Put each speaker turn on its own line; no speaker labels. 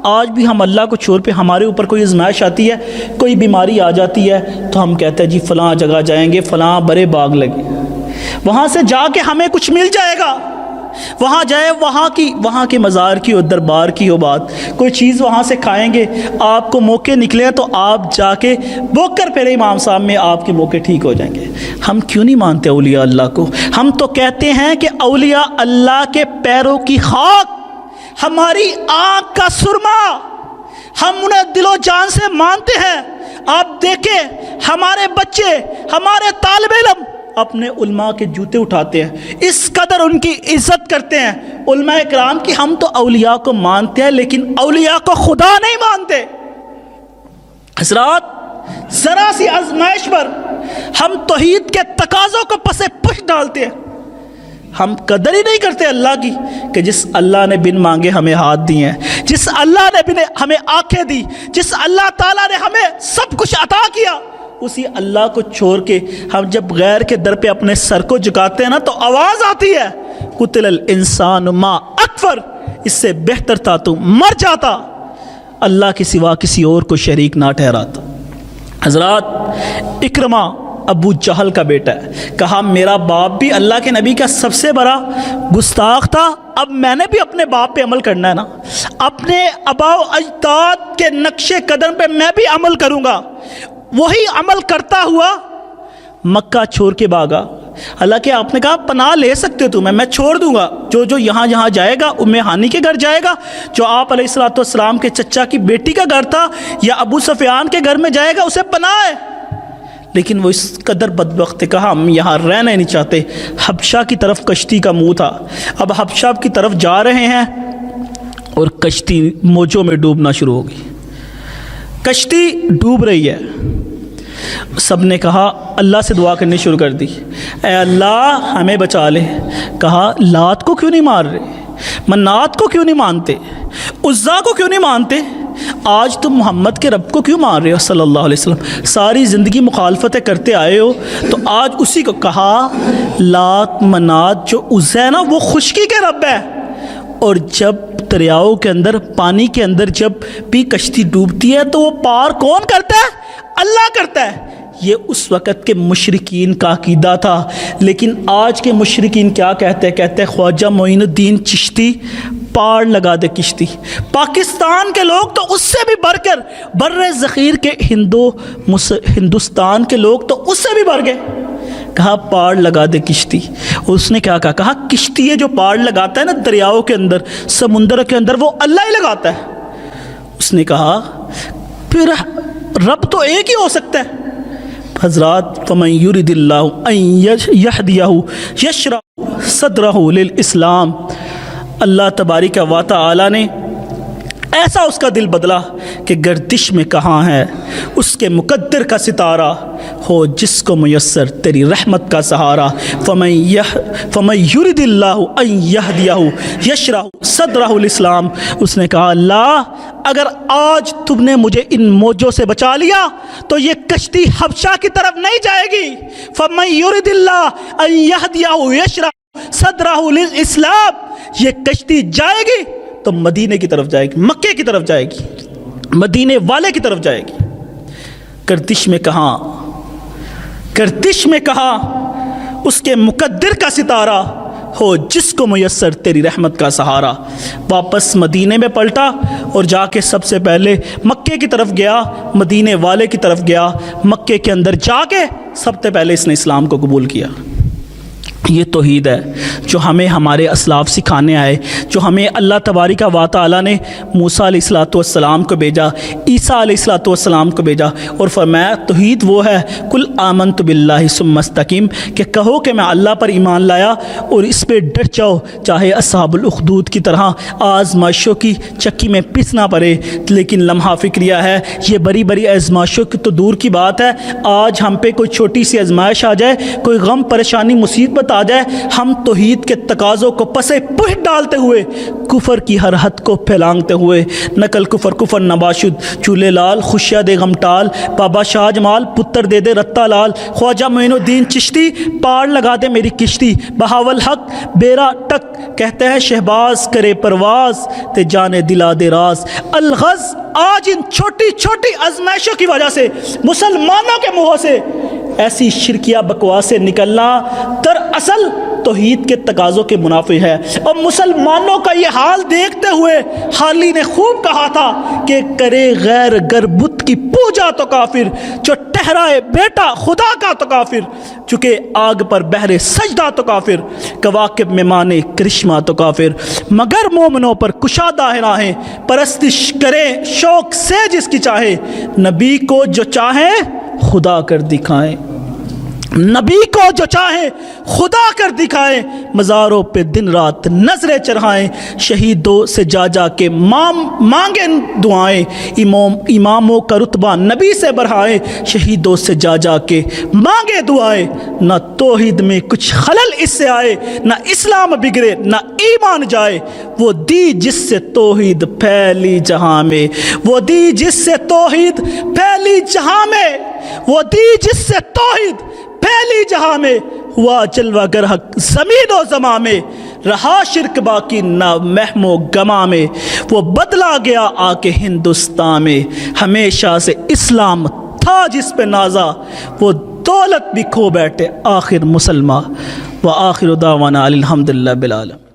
آج بھی ہم اللہ کو چھوڑ پہ ہمارے اوپر کوئی آزمائش آتی ہے، کوئی بیماری آ جاتی ہے تو ہم کہتے ہیں جی فلاں جگہ جائیں گے، فلاں برے باغ لگے، وہاں سے جا کے ہمیں کچھ مل جائے گا، وہاں جائے وہاں کے مزار کی اور دربار کی ہو بات، کوئی چیز وہاں سے کھائیں گے، آپ کو موقع نکلے تو آپ جا کے بوک کر پھر امام صاحب میں آپ کے موقع ٹھیک ہو جائیں گے۔ ہم کیوں نہیں مانتے اولیاء اللہ کو؟ ہم تو کہتے ہیں کہ اولیاء اللہ کے پیروں کی خاک ہماری آنکھ کا سرما، ہم انہیں دل و جان سے مانتے ہیں۔ آپ دیکھیں ہمارے بچے، ہمارے طالب علم اپنے علماء کے جوتے اٹھاتے ہیں، اس قدر ان کی عزت کرتے ہیں علماء کرام کی۔ ہم تو اولیاء کو مانتے ہیں لیکن اولیاء کو خدا نہیں مانتے۔ حضرات ذرا سی آزمائش پر ہم توحید کے تقاضوں کو پس پش ڈالتے ہیں، ہم قدر ہی نہیں کرتے اللہ کی کہ جس اللہ نے بن مانگے ہمیں ہاتھ دیے ہیں، جس اللہ نے ہمیں آنکھیں دی، جس اللہ تعالیٰ نے ہمیں سب کچھ عطا کیا، اسی اللہ کو چھوڑ کے ہم جب غیر کے در پہ اپنے سر کو جھکاتے ہیں نا تو آواز آتی ہے قتل الانسان ما اکفر، اس سے بہتر تھا تو مر جاتا، اللہ کے سوا کسی اور کو شریک نہ ٹھہراتا۔ حضرات اکرمہ ابو جہل کا بیٹا ہے، کہا میرا باپ بھی اللہ کے نبی کا سب سے بڑا گستاخ تھا، اب میں نے بھی اپنے باپ پہ عمل کرنا ہے نا، اپنے آباء و اجداد کے نقش قدم پہ میں بھی عمل کروں گا۔ وہی عمل کرتا ہوا مکہ چھوڑ کے بھاگا۔ حالانکہ آپ نے کہا پناہ لے سکتے ہو تمہیں، میں چھوڑ دوں گا، جو یہاں جائے گا ام ہانی کے گھر جائے گا، جو آپ علیہ السلام کے چچا کی بیٹی کا گھر تھا یا ابو سفیان کے گھر میں جائے گا، اسے پناہ ہے۔ لیکن وہ اس قدر بدبخت کہا ہم یہاں رہنا نہیں چاہتے۔ حبشہ کی طرف کشتی کا منہ تھا، اب حبشہ کی طرف جا رہے ہیں اور کشتی موجوں میں ڈوبنا شروع ہو گئی، کشتی ڈوب رہی ہے۔ سب نے کہا اللہ سے دعا کرنی شروع کر دی، اے اللہ ہمیں بچا لے۔ کہا لات کو کیوں نہیں مار رہے، منات کو کیوں نہیں مانتے، عزا کو کیوں نہیں مانتے، آج تم محمد کے رب کو کیوں مان رہے ہو صلی اللہ علیہ وسلم، ساری زندگی مخالفتیں کرتے آئے ہو، تو آج اسی کو کہا لات منات جو عزا ہے نا وہ خشکی کے رب ہے، اور جب دریاؤں کے اندر پانی کے اندر جب بھی کشتی ڈوبتی ہے تو وہ پار کون کرتا ہے؟ اللہ کرتا ہے۔ یہ اس وقت کے مشرکین کا عقیدہ تھا، لیکن آج کے مشرکین کیا کہتے ہیں خواجہ معین الدین چشتی پار لگا دے کشتی۔ پاکستان کے لوگ تو اس سے بھی بڑھ کر بر ذخیر کے ہندوستان کے لوگ تو اس سے بھی بڑھ گئے، کہا پار لگا دے کشتی۔ اس نے کیا کہا کشتی ہے جو پار لگاتا ہے نا دریاؤں کے اندر سمندر کے اندر وہ اللہ ہی لگاتا ہے۔ اس نے کہا پھر رب تو ایک ہی ہو سکتا ہے۔ حضرات فمن یرد اللہ ان یہدیہ یشرح صدرہ للاسلام، اللہ تبارک و تعالی نے ایسا اس کا دل بدلا کہ گردش میں کہاں ہے اس کے مقدر کا ستارہ، ہو جس کو میسر تیری رحمت کا سہارا۔ فمن یرد اللہ ان یہدیہ یشرح صدرہ للاسلام، اس نے کہا اللہ اگر آج تم نے مجھے ان موجوں سے بچا لیا تو یہ کشتی حبشہ کی طرف نہیں جائے گی۔ فمن یرد اللہ ان یہدیہ یشرح صدرہ للاسلام، یہ کشتی جائے گی تو مدینے کی طرف جائے گی، مکے کی طرف جائے گی، مدینے والے کی طرف جائے گی۔ گردش میں کہا اس کے مقدر کا ستارہ، ہو جس کو میسر تیری رحمت کا سہارا۔ واپس مدینے میں پلٹا اور جا کے سب سے پہلے مکے کی طرف گیا، مدینے والے کی طرف گیا، مکے کے اندر جا کے سب سے پہلے اس نے اسلام کو قبول کیا۔ یہ توحید ہے جو ہمیں ہمارے اسلاف سکھانے آئے، جو ہمیں اللہ تبارک و تعالی نے موسیٰ علیہ السلام کو بھیجا، عیسیٰ علیہ السلام کو بھیجا، اور فرمایا توحید وہ ہے کل آمنت باللہ ثم استقم، کہ کہو کہ میں اللہ پر ایمان لایا اور اس پہ ڈٹ جاؤ، چاہے اصحاب الاخدود کی طرح آزمائشوں کی چکی میں پسنا پڑے۔ لیکن لمحہ فکریہ ہے، یہ بڑی بڑی آزمائشوں کی تو دور کی بات ہے، آج ہم پہ کوئی چھوٹی سی آزمائش آ جائے، کوئی غم پریشانی مصیبت آ جائے، ہم توحید کے تقاضوں کو پسے پش ڈالتے ہوئے، کفر کی ہر حد کو پھیلانگتے ہوئے، نقل کفر کفر نباشد چولے لال، خوشیاں دے غم ٹال، بابا شاہ جمال پتر دے دے رتا لال، خواجہ معین الدین چشتی پار لگا دے میری کشتی، بہاول حق بیرا ٹک کہتے ہیں شہباز کرے پرواز، تے جانے دلا دے راز۔ الغز آج ان چھوٹی چھوٹی آزمائشوں کی وجہ سے مسلمانوں کے منہوں سے ایسی شرکیہ بکواسیں نکلنا دراصل توحید کے تقاضوں کے منافی ہے۔ اور مسلمانوں کا یہ حال دیکھتے ہوئے حالی نے خوب کہا تھا کہ کرے غیر گر بت کی پوجا تو کافر، جو ٹھہرائے بیٹا خدا کا تو کافر، چکے آگ پر بہرے سجدہ تو کافر، کواکب میں مانے کرشمہ تو کافر، مگر مومنوں پر کشادہ ہے راہیں، پرستش کرے شوق سے جس کی چاہے، نبی کو جو چاہے خدا کر دکھائیں، نبی کو جو چاہے خدا کر دکھائیں، مزاروں پہ دن رات نظریں چڑھائیں، شہیدوں سے جا جا کے مانگیں دعائیں، اماموں کا رتبہ نبی سے بڑھائیں، شہیدوں سے جا جا کے مانگے دعائیں، نہ توحید میں کچھ خلل اس سے آئے، نہ اسلام بگڑے نہ ایمان جائے، وہ دی جس سے توحید پھیلی جہاں میں، وہ دی جس سے توحید پھیلی جہاں میں، وہ دی جس سے توحید پھیلی جہاں میں، ہوا جلوہ گر حق زمین و زماں میں، رہا شرک باقی نہ محم و گما میں، وہ بدلا گیا آ کے ہندوستان میں، ہمیشہ سے اسلام تھا جس پہ نازا، وہ دولت بھی کھو بیٹھے آخر مسلمان، وآخر دعوانا الحمدللہ بالعالمین۔